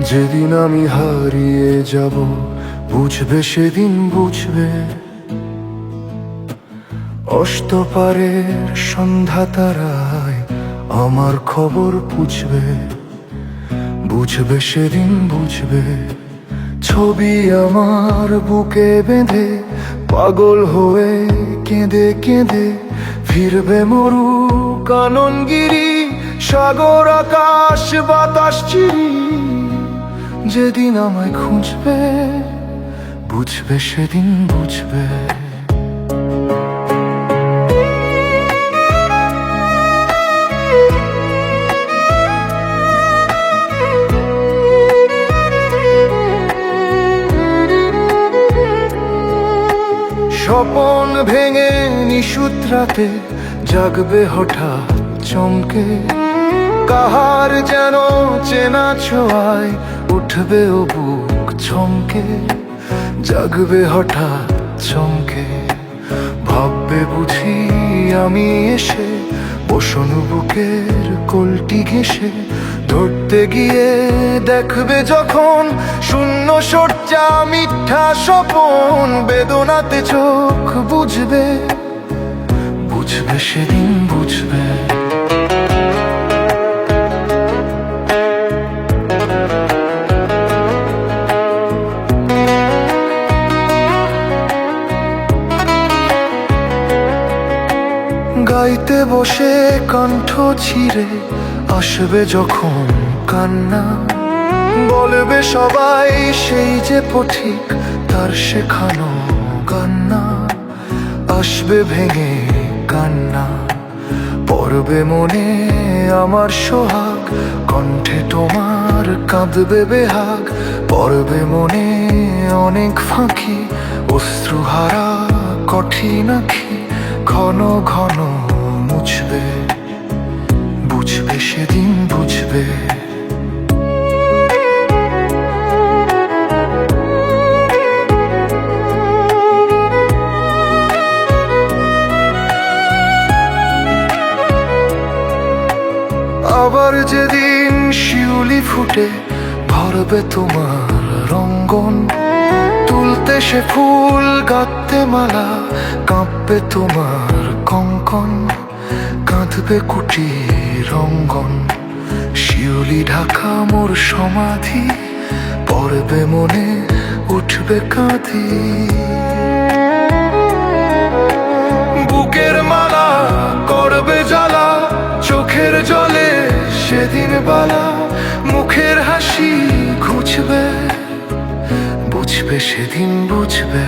যেদিন আমি হারিয়ে যাব, বুঝবে সেদিন বুঝবে। অস্তপারের সন্ধ্যা তারায় আমার খবর পুছবে, বুঝবে সেদিন বুঝবে। ছবি আমার বুকে বেঁধে পাগল হয়ে কেঁদে কেঁদে ফিরবে মরু কাননগিরি, সাগর আকাশ বাতাস চিরি। যেদিন আমায় খুঁজবে, বুঝবে সেদিন বুঝবে। স্বপন ভেঙে নিশুত রাতে জাগবে হঠাৎ চমকে, কাহার যেন চেনা ছোঁয়ায় উঠবে ও বুক চমকে। জাগবে হঠাৎ চমকে, ভাববে বুঝি আমি এসে বসন বুকের কোলটি ঘেঁষে। ধরতে গিয়ে দেখবে যখন শূন্য শয্যা মিথ্যা স্বপন, বেদনাতে চোখ বুঝবে, বুঝবে সেদিন বুঝবে। গাইতে বসে কণ্ঠ ছিঁড়ে আসবে যখন কান্না, বলবে সবাই সেই যে পথিক তার শেখানো কান্না। আসবে ভেঙে কান্না, পড়বে মনে আমার সোহাগ, কণ্ঠে তোমার কাঁদবে বেহাগ। পড়বে মনে অনেক ফাঁকি, অশ্রুহারা কঠিন আঁখি ঘন ঘন মুছবে, বুঝবে সেদিন বুঝবে। আবার যেদিন শিউলি ফুটে ভরবে তোমার রঙ্গন, তুলতে সে ফুল গাঁথতে মালা কাঁপবে তোমার কঙ্কন। কাঁদবে কুটির রঙ্গন, শিউলি ঢাকা মোর সমাধি, পড়বে মনে উঠবে কাঁধি। বুকের মালা করবে জ্বালা, চোখের জলে সেদিন বালা। মুখের হাসি ঘুচবে, বুঝবে সেদিন বুঝবে।